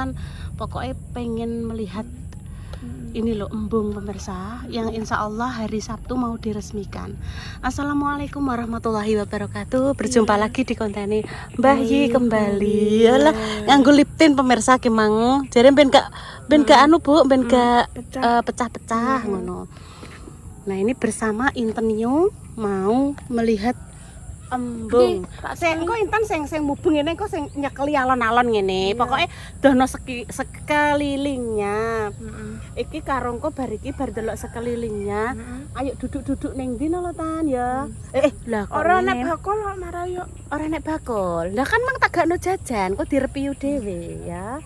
Intan pokoknya pengen melihat ini loh embung pemirsa yang insya Allah hari Sabtu mau diresmikan. Assalamualaikum warahmatullahi wabarakatuh. Berjumpa lagi di konten Mbah Yi kembali. Yalah nganggo liptin pemirsa kemang. Jadi ben gak anu Bu, ben gak pecah-pecah ngono. Nah, ini bersama Intenyo mau melihat embung. Sing kok Intan sing mubeng ngene kok sing nyekeli alon-alon ngene. Pokoke dono sekelilingnya. Iki karungku bar iki bar delok sekelilingnya. Ayo duduk-duduk ning ndi lho Tan ya. Lah kok ora nek bakul kok marayo. Ora nek bakul. Lah kan mang tak gakno jajan kok direpiu dhewe ya.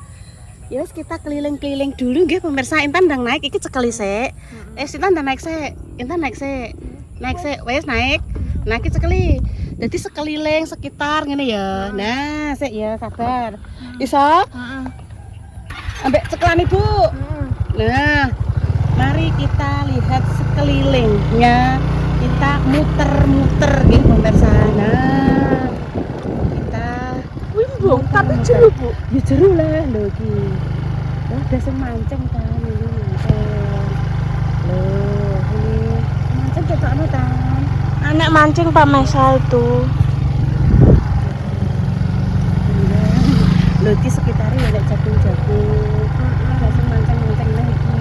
Ya wis kita keliling-keliling dulu nggih pemirsa. Intan ndang naik iki cekeli sik. Intan ndang naik sik. Intan naik sik. Naik sik wis naik. Nah iki cekeli. Jadi sekeliling sekitar ngene ya. Nah, sik ya sabar. Iso? Ambek cekelan Ibu. Nah, mari kita lihat sekelilingnya. Kita muter-muter nggih pemirsa. Nah, kita Wimbung tapi jeru Bu. Ya jeru lah lho iki. Wah, ada sing mancing kan ini mancing. Loh, ini mancing ketokno Tan. Anak mancing Pak Maisal tuh. Lho iki sekitarnya ya nek jagung-jagung. Ada sing mancing-mancing lah iki.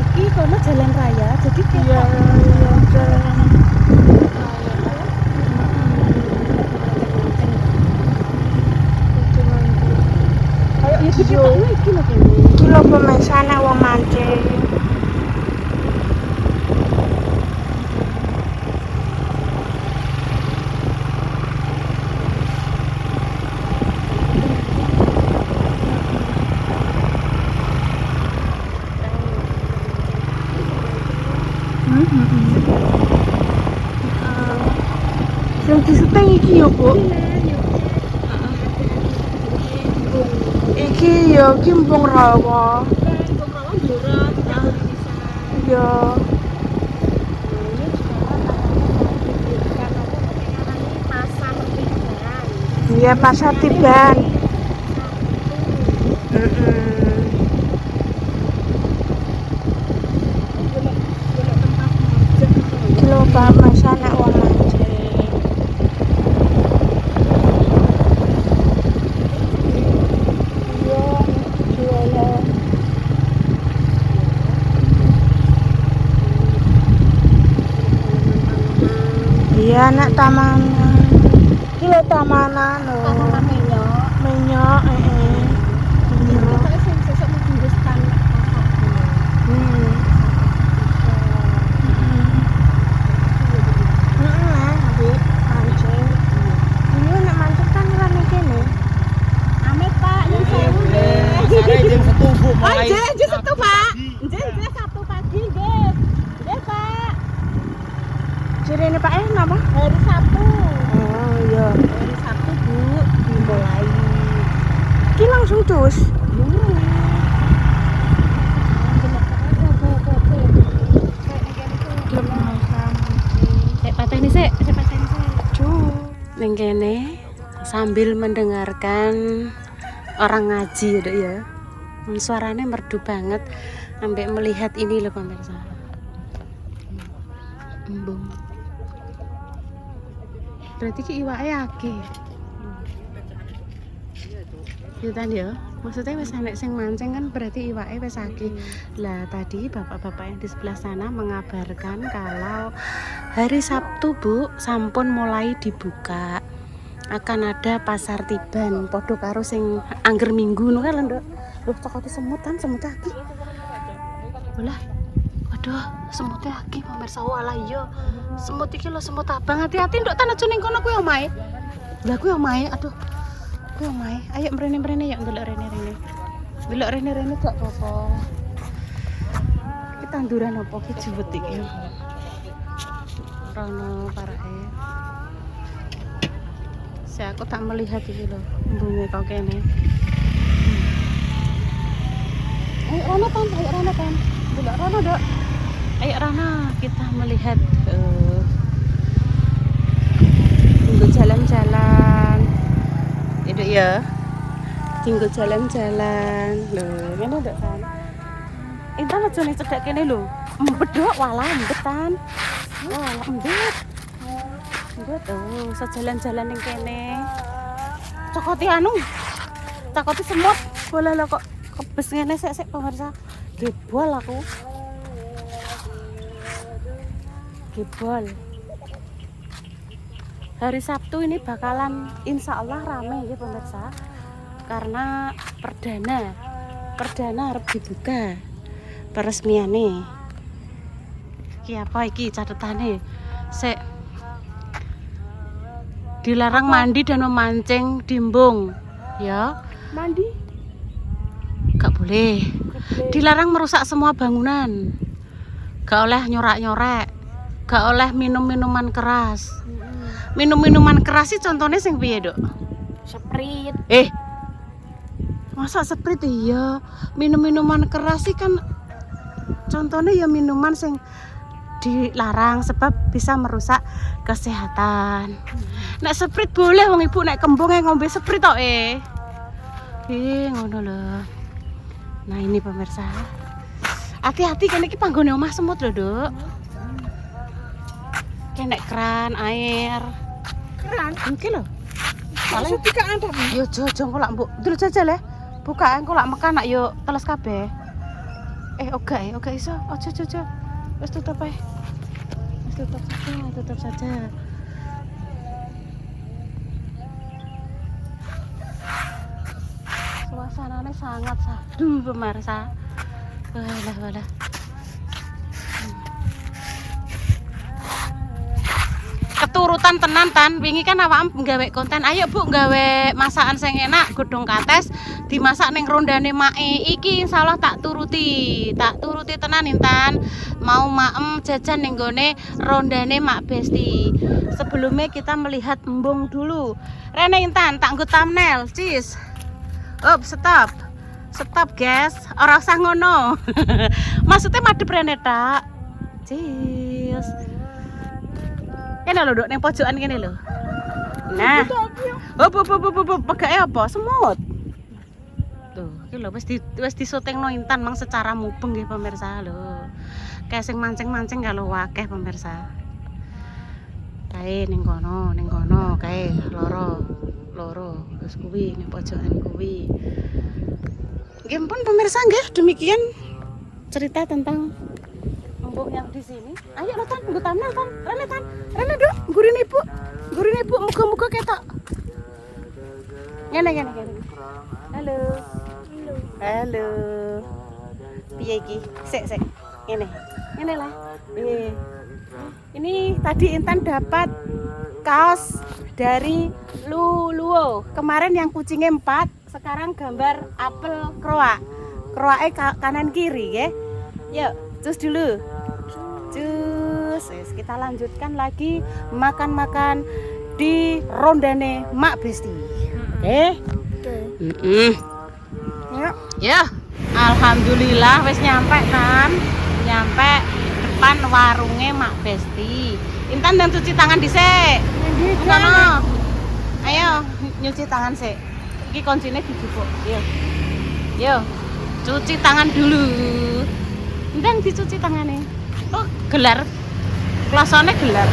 Iki kono jalan raya, jadi Iya, jalan. Yo, iki lho kene. Iki lho pemirsa nek wong mancing. Sing diseteng iki yo, Bu. Iki yo ki embung rawa. Iya. Iya pasar Tiban. Kilo Pak Mas anak wong mancing. Iya, jualan. Iya anak tamanan. Kilo tamanan lho. Tanaman menyok. Menyok, Menyok. Kita sing sesuk mudhus kan Mancing. Iya nek mancing kan rame kene. Amit Pak, yang sewu nggih. Saya jam 1 Bu mulai. Nggih, satu Pak. Nggih, 1 pagi nggih. Nggih Pak. Cirene Pak napa? Hari Sabtu. Oh iya. Hari Sabtu Bu dimulai. Ki langsung dus. Sik pateni sik, ning kene sambil mendengarkan orang ngaji ya, Dok ya. Suaranya merdu banget sampai melihat ini loh pemirsa. Embung. Berarti ki iwake akeh. Ya Tan ya. Maksudnya wis enek sing mancing kan berarti iwake wis akeh. Lah tadi bapak-bapak yang di sebelah sana mengabarkan kalau hari Sabtu Bu sampun mulai dibuka. Akan ada pasar Tiban padha karo sing angger minggu ngono kan Nduk. Loh cokote semut kan semut akeh. Olah. Waduh, semutnya akeh pemirsa walah iya. Semut iki lho semut abang. Hati-hati Nduk tan aja ning kono kuwi omahe. Lah kuwi omahe aduh. Kuwi omahe. Ayo mrene-mrene ya ndelok rene-rene. Delok rene-rene gak apa-apa. Iki tanduran apa ki jewet iki. Rono parake. Aku tak melihat iki lho, embunge kok kene. Ayo rono Tan, delok rono, Dok. Ayo Rana, kita melihat tinggal jalan-jalan. Itu ya. Tinggal jalan-jalan. Loh, ngene Dok kan. Intan aja nih cedek kene lho. Embet Dok, walah embetan. Wah, embet. Embet sejalan-jalan ning kene. Cokoti anu. Cokoti semut. Boleh lo kok kebes ngene sik pemirsa. Gebol aku. Gebol. Hari Sabtu ini bakalan insya Allah rame ya pemirsa, karena perdana harus dibuka peresmiannya. Iki apa iki catetane? Sik. Dilarang mandi dan memancing di embung. Ya. Mandi? Gak boleh. Dilarang merusak semua bangunan. Gak oleh nyorak-nyorek. Gak oleh minum-minuman keras. Minum-minuman keras sih contohnya sing piye, Dok? Sprite. Masa Sprite iya? Minum-minuman keras sih kan contohnya ya minuman sing dilarang sebab bisa merusak kesehatan. Nek Sprite boleh wong ibu nek kembung ngombe Sprite tok ngono lho. Nah, ini pemirsa. Hati-hati kene iki panggone omah semut lho, Dok. Kenek keran air. Keran? Iki lho. Paling tiga antuk. Yo jojo kok lak mbok. Dulu jajal ya. Bukaan kok lak mekan nak yo teles kabeh. Oga iso. Ojo. Wis tutup ae. Wis tutup saja. Suasananya sangat sadu pemirsa. Walah. Keturutan tenan tan, wingi kan awak nggawe konten, ayo Bu nggawe masakan sing enak, godhong kates dimasak ning rondane mae. Iki insyaallah tak turuti tenan Intan. Mau maem jajan ning gone rondane Mak Besti. Sebelumnya kita melihat embung dulu. Rene Intan, tak nggo thumbnail, cis. Stop guys, ora usah ngono. Maksudnya madhep rene tak. Cis. Kene lho, Dok, ning pojokan kene lho. Nah. Pegake apa? Semut. Tuh, iki lho wis disyutingno Intan mang secara mubeng nggih pemirsa lho. Kayak sing mancing-mancing kalau wakeh pemirsa. Kae ning kono kae loro. Terus kuwi ning pojokan kuwi. Nggih pun pemirsa nggih, demikian cerita tentang embung yang di sini. Ayo lo Tan, nggo thumbnail Tan. Rene Dok, gurine Ibu, muga-muga ketok. Ngene. Halo. Piye iki? Sik. Ngene lah. Ini tadi Intan dapat kaos dari Luluo. Kemarin yang kucingnya 4, sekarang gambar apel kroak. Kroake kanan kiri ya. Yuk, cus dulu. Cus. Kita lanjutkan lagi makan-makan di rondane Mak Besti. Ya. Alhamdulillah wis nyampe Tan. Nyampe depan warungnya Mak Besti. Intan dan cuci tangan dhisik. Ngono. Ayo nyuci tangan sik. Iki kuncine dijupuk. Yo. Cuci tangan dulu. Intan dicuci tangannya. Oh, gelar. Klasane gelar.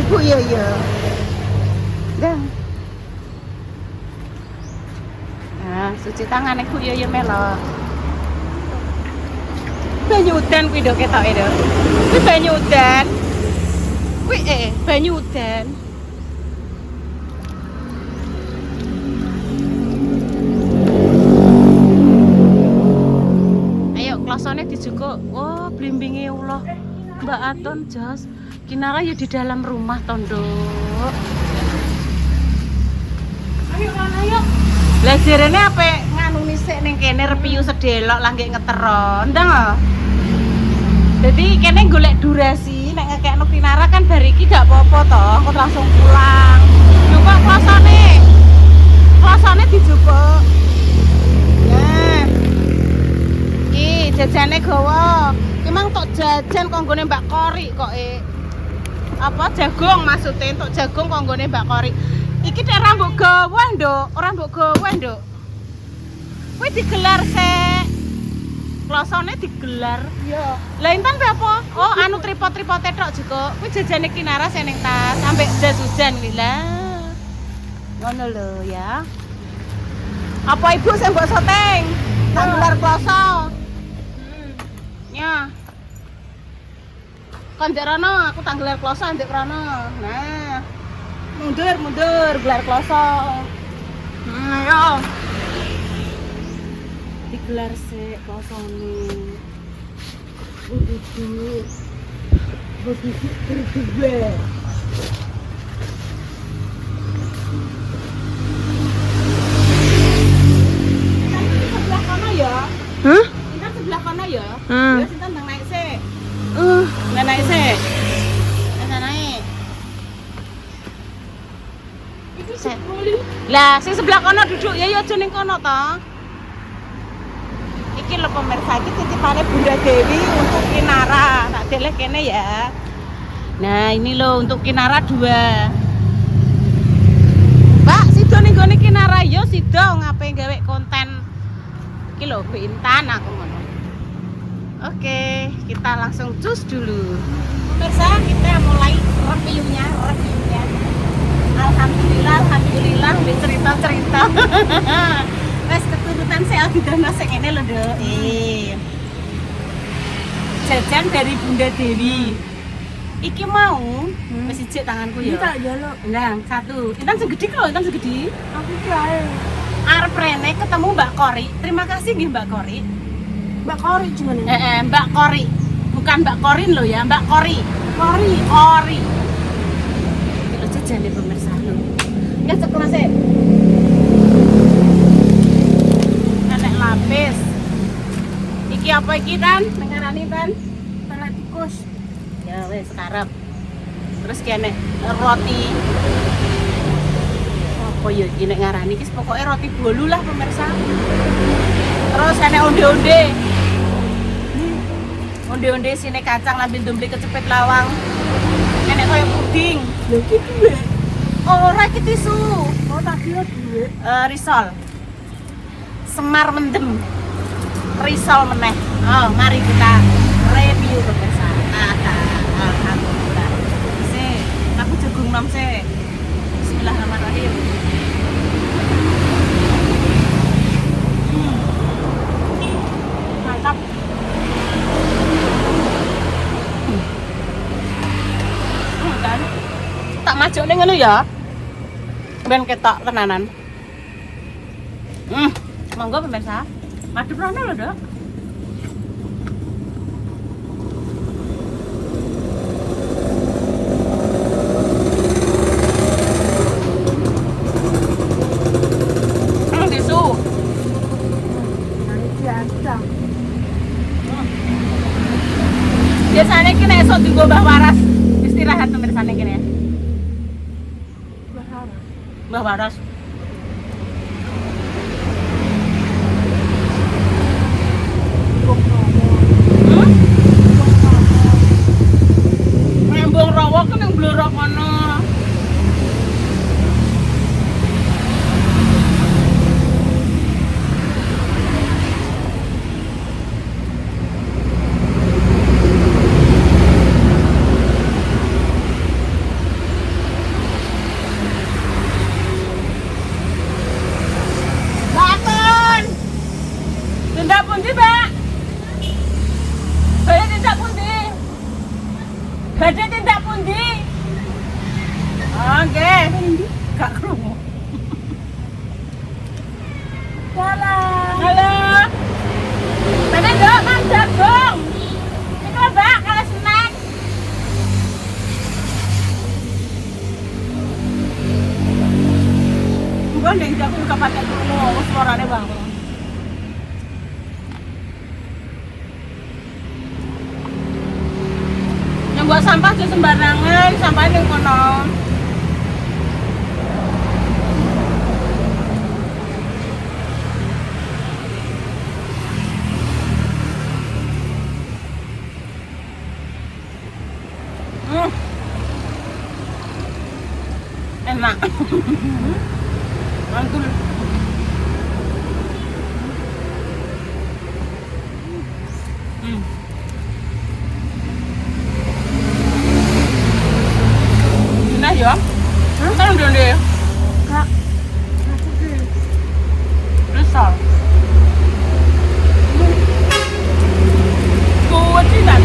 Ibu iya. Dan. Nah, cuci tangan Ibu iya melo. Banyu udan kuwi ndok ketoke ndok. Kuwi banyu udan. Banyu udan. Ayo klasone dijukuk. Wah, blimbinge Allah. Mbak Aton jos. Kinara ya di dalam rumah tondo. Ayo. Lah jerene ape nganuni sik ning kene repiyu sedelok lah nggih ngetero. Ndang. Jadi kene golek durasi nek ngekekno Kinara kan bar iki gak apa-apa toh, kok langsung pulang. Lho kok klasane dijupuk. Nah. Iki Jajane gawa. Ki mang tok jajan kok nggone Mbak Kori kok apa jagung maksudnya tok jagung kok nggone Mbak Kori. Iki nek ora mbok gawa, Nduk. Ora mbok gawa, Nduk. Kuwi digelar sik. Klosone digelar. Iya. Lah intan be apa? Oh, anu tripod-tripote tok juga. Kuwi jajane Kinara sing ning tas, ambek jas hujan kuwi lah. Ngono lho ya. Apa ibu sing mbok soteng? Tak gelar kloso. Ya. Kon ndek rono, aku tak gelar kloso ndek rono. Nah. Mundur, gelar kloso. Ayo. Digelar sik klosone. Duduk berdua. Sebelah kono ya? Hah? Kita sebelah kono ya? Hmm. Ya sinten nang naik sik. Nang naik sik. Nang naik. Itu sepuli. Lah, sing sebelah kono duduk ya aja ning kono to. Iki lho pemirsa, iki titipane Bunda Dewi untuk Kinara. Tak deleh kene ya. Nah, ini loh untuk Kinara 2. Mbak, sido ning gone Kinara yo sido ngapain gawe konten iki lho Mbak Intan aku ngono. Oke, kita langsung cus dulu. Pemirsa, kita mulai reviewnya. Alhamdulillah cerita-cerita. Wes keturunan saya Abidana sing ngene lho, Nduk. Jajan dari Bunda Dewi. Iki mau wis ijik tanganku ya. Tak jaluk. Ndang, 1. Intan segede kok, Intan segede. Aku kae. Arep rene ketemu Mbak Kori. Terima kasih nggih Mbak Kori. Mbak Kori cuman ini. Mbak Kori. Bukan Mbak Korin loh ya, Mbak Kori. Kori. Lho jajan deh pemirsa lho. Ya sekelas e. Enek lapis. Iki apa iki Tan? Nengarani Tan? Tarik tikus. Ya wes karep. Terus kene roti. Apa ya iki nek ngarani iki pokoke roti bolu lah pemirsa. Terus enek onde-onde. Onde-onde sine kacang lambe domble kecepet lawang. Enek koyo puding. Lho iki duwe. Ora iki tisu. Oh tak kira duwe. Risol. Semar mendem. Risol meneh. Oh, mari kita review pemirsa. Alhamdulillah. Sik, aku jagung nom sik. Bismillahirrahmanirrahim. Mantap. Kan? Tak maju ning ngono ya. Ben ketok tenanan. Monggo pemirsa. Madhep rono lho, Dok. Tisu. Biasa. Biasanya kini esok dienggo Mbah Waras istirahat pemirsa ning kene ya. Berharap. Mbah Waras. Rembong rawa kan yang blorok kono. Bangun. Tindak pundi, Mbak? Badhe tindak pundi? Badhe tindak pundi? Oke. Gak krungu. Halo. Mana Dok, Mang jagung. Iki lho, Mbak, kalau snack. Enggak ndek jagung kapaten krungu suarane Bang. Yang buat sampah tuh sembarangan, sampahnya ning kono. enak. Mantul. Nah ya, kan udah deh. Kak. Aku deh. Risol. Kuat sih kan?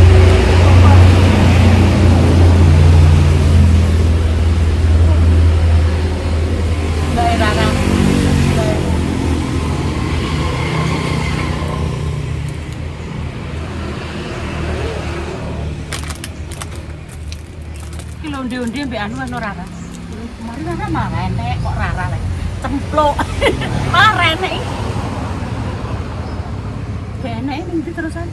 Daerah kan? Kilo undi-undi mbak anu anu Rara. Kemarin Rara malah renek kok Rara lagi. Cemplok. Malah renek. Enak ini terusan.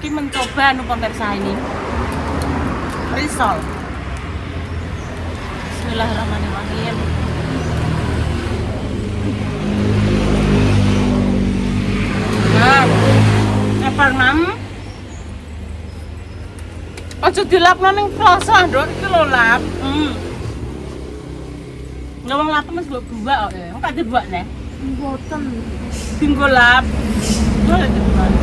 Kita mencoba anu pemirsa ini risol. Bismillahirrahmanirrahim. Nah, epal mam. Ojo dilapno ning kloso, Nduk, iki lho lap. Ngomong lap mas mbok buak kok ya. Kok dibuak neh? Boten. Tinggal lap. Boleh dibuat.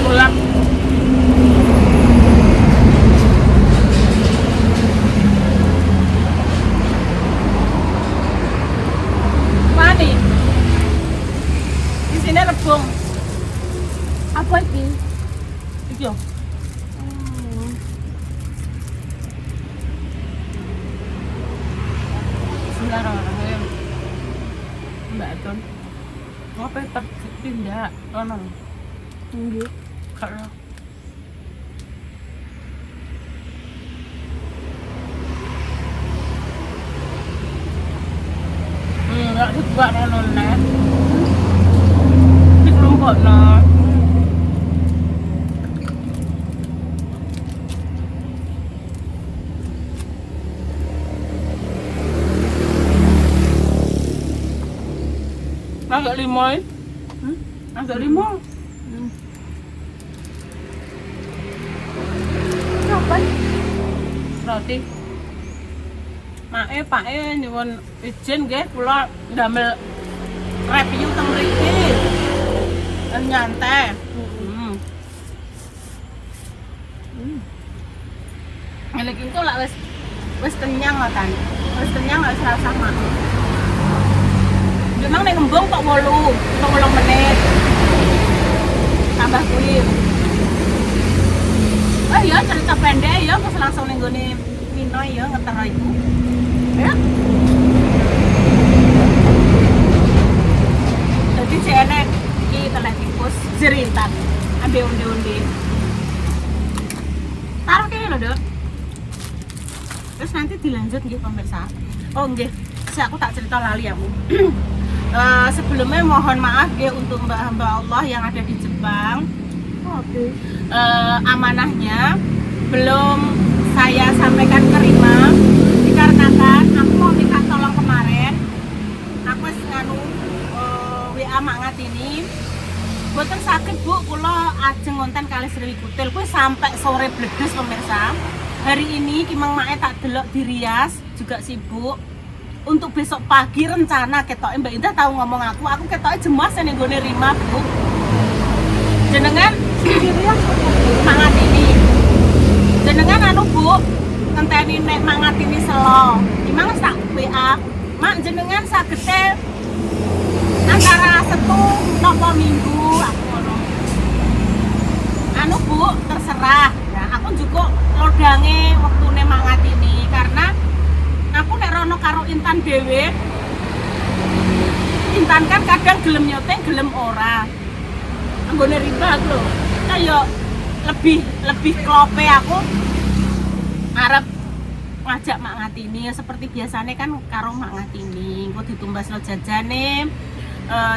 Lap. Mani. Di sini rebung. Apa ini? Iki yo. Bismillahirrahmanirrahim. Mbak Tun. Ngopo tertindak ono. Nggih. Karena enggak dibuat ono nek. Dikelompokno. Agak limoy. Agak limoy. Apa? Roti. Mae Pak nyuwun izin nggih kula ndamel review teng mriki. Nyantai. Ini kengko lak wis kenyang lah kan. Wis kenyang gak serasa mak. Memang nek ngembung kok 8 menit. Tambah kuwi. Oh iya cerita pendek ya pas langsung ning gone Mino ya ngetero iku. Ya. Jadi si enek iki telek tikus jerintan. Ambil undi-undi. Taruh kene lho, Dok. Terus nanti dilanjut nggih pemirsa. Oh nggih, aku tak cerita lali aku. Sebelumnya mohon maaf ya untuk mbak-mbak Allah yang ada di Jepang. Oke. Amanahnya belum saya sampaikan ke Rima dikarenakan aku mau minta tolong kemarin aku nganu WA Mak Ngatini boten sakit Bu kula ajeng ngonten kali Sri Kutil kuwi sampai sore bledes pemirsa. Hari ini Kimang Mae tak delok di Rias juga sibuk. Untuk besok pagi rencana ketoke Mbak Indah tahu ngomong aku ketoke jemas ning gone Rima Bu. Jenengan mangat ini. Jenengan anu Bu, ngenteni nek mangat ini selo. Gimana tak WA? Mak jenengan sagete antara setu nopo minggu aku ngono. Anu Bu, terserah. Nah, aku juga lodange wektune mangat ini karena aku nek rono karo Intan dhewe. Intan kan kadang gelem nyoteng, gelem ora. Anggone riba aku lho. Kayak lebih klope aku arep ngajak Mak Ngatini seperti biasanya kan karo Mak Ngatini engko ditumbasno jajane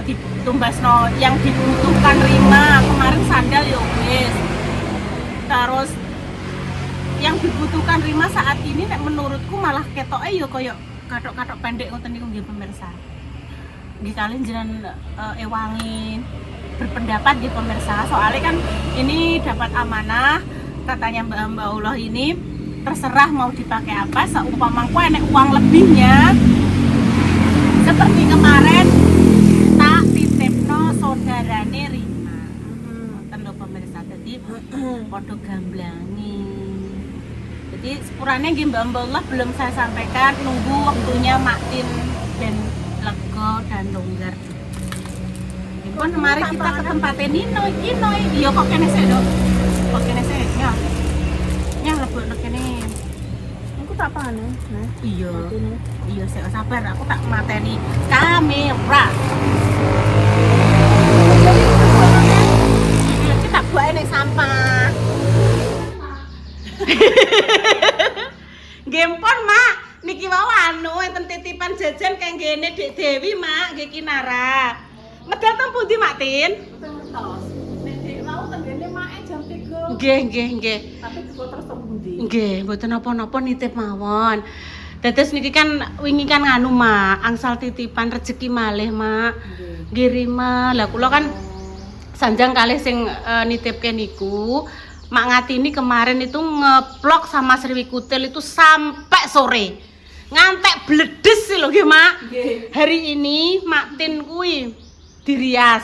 ditumbasno yang dibutuhkan Rima kemarin sandal ya wis terus yang dibutuhkan Rima saat ini nek menurutku malah ketoke ya koyo kathok-kathok pendek ngoten niku nggih pemirsa. Nggih kalian jenengan ewangi berpendapat nggih pemirsa. Soalnya kan ini dapat amanah katanya Mbak Allah ini terserah mau dipakai apa, seumpama ku enek uang lebihnya. Seperti kemarin tak titipno saudarane Rima. Ngoten lho pemirsa. Dadi padha gamblangi. Jadi sepurane nggih Mbak Allah belum saya sampaikan, nunggu waktunya makin dan lega dan longgar. Pun mari kita ke tempatnya Nino, iya kok kene sik, Dok. Kok kene sik, ya. Ya lebokno kene. Aku tak panen. Nah, Iya. ini. Iya, sik sabar, aku tak mateni kamera. Kita buat ning sampah. Gempon, Mak. Niki mau anu enten titipan jajan kanggene Dek Dewi, Mak, nggih Kinara. Medal teng pundi, Mak Tin? Nek Dek mau tenggene mae jam 3. Nggih. Tapi kok terus teng pundi? Nggih, mboten napa-napa nitip mawon. Dados niki kan wingi kan nganu, Mak, angsal titipan rezeki malih, Mak. Nggih Rima. Lah kula kan sanjang kalih sing nitipke niku. Mak Ngatini kemarin itu ngeplok sama Sriwi Kutil itu sampai sore. Ngantek bledes sih lho nggih, Mak. Nggih. Hari ini Mak Tin kuwi dirias.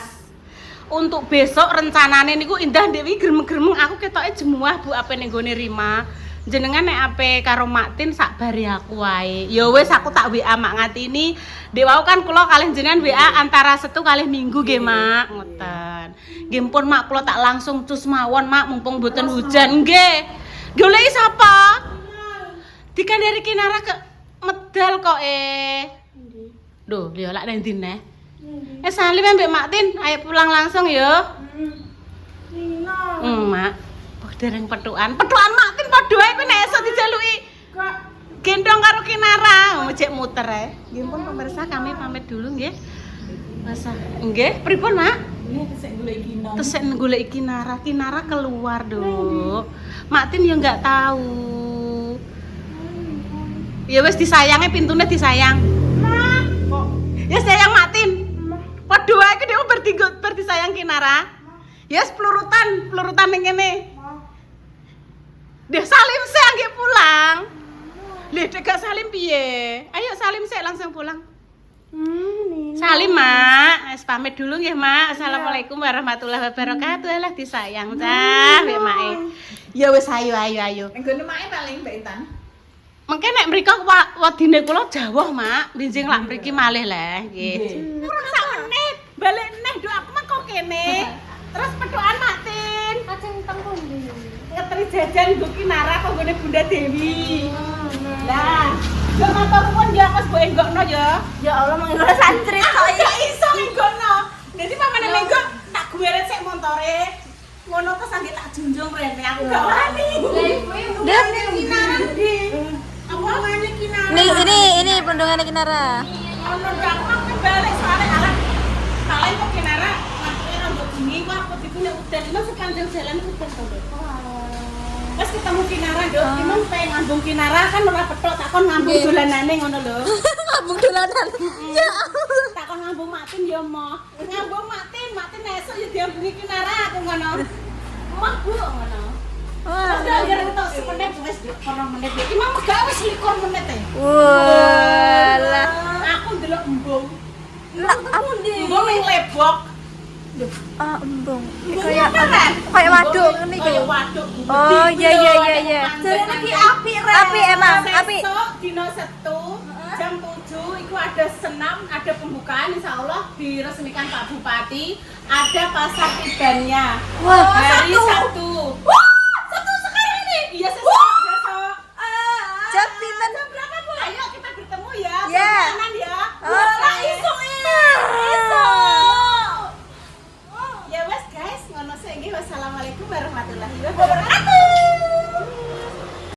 Untuk besok rencanane niku Indah Dewi gremeng-gremeng aku ketoke jemuah Bu ape ning gone Rima. Jenengan nek ape karo Mak Tin sak bari aku wae. Ya wis aku tak WA Mak Ngatini. Dek wau kan kula kalih jenengan WA antara Setu kalih Minggu nggih, Mak. Ngoten. Nggih pun Mak kula tak langsung cus mawon, Mak, mumpung boten hujan nggih. Goleki sapa? Dikandari Kinara ke medal kok Duh, ya lak nang ndi neh? Salim ambek Mak Tin, ayo pulang langsung ya. Nina. Mak. Oh, dereng petukan. Petukan Mak Tin padha ae kuwi nek esuk dijaluki. Kak, Gendong karo Kinara, ngejek muter ae. Nggih pun pemirsa kami pamit dulu nggih. Masa nggih, pripun, Mak? ini sik golek Gina. Tesek golek Kinara keluar, Dok. Mak Tin ya enggak tahu. Ya wis disayangi pintune disayang. Nah, kok Ya sayang Mak Tin. Padha wae iki dhewe berdisayang Kinara. Ya yes, pelurutan ning kene. Dia Salim sih nggih pulang. Lih dek gak Salim piye? Ayo Salim sih langsung pulang. Nina. Salim, Mak. Wis pamit dulu nggih, Mak. Assalamualaikum warahmatullahi wabarakatuh. Lah disayang cah, Mbak Mae. Ya wis ayo. Ning gone mae paling Mbak Intan. Mengke nek mriko wadine kula jawah, Mak. Benjing lak mriki malih le, nggih. Urun sak menit. Balik neh, Dok, aku mah kok kene. Terus pedokan Mak Tin. Kacang teng pundi? Ngeteri jajan nggo Kinara kok nggone Bunda Dewi. Lah, yo matur nuwun ya kos mbok enggokno ya. Ya Allah mengira santri kok Ya iso enggokno. Dadi pamane menggo tak gueret sik montore. Ngono terus angge tak junjung rene aku gak wani. Dia Kinara ndi? Apa ngene Kinara? ini pundungannya Kinara. Ono ndak aku balik soalnya alah. Paling kok Kinara ngatur rambut gini kok aku dikune udan. Emang sepanjang jalan udan to, Dok. Pas ketemu Kinara, Dok, emang pengen ngambung Kinara kan ora petok takon ngambung dolanane ngono lho. Ngambung dolanan. Ya Takon ngambung Mak Tin ya mo. Ngambung Mak Tin esuk ya diambungi Kinara aku ngono. Mah Bu ngono. Terus dia ngira entuk semenit wis 2 menit. Emang megah wis 21 menit e. Walah. Aku ndelok embung. Lah apa ndi? Embung ning lebok. Ah, embung. Kayak apa? Kayak waduk ngene iki. Kayak waduk. Oh, iya. Jarene iki api rek. Api emang, api. Besok dino Setu jam 7 itu ada senam, ada pembukaan insyaallah diresmikan Pak Bupati, ada pasar tibannya. Wah, hari Sabtu. Sabtu. Wah, Sabtu sekarang ini. Iya,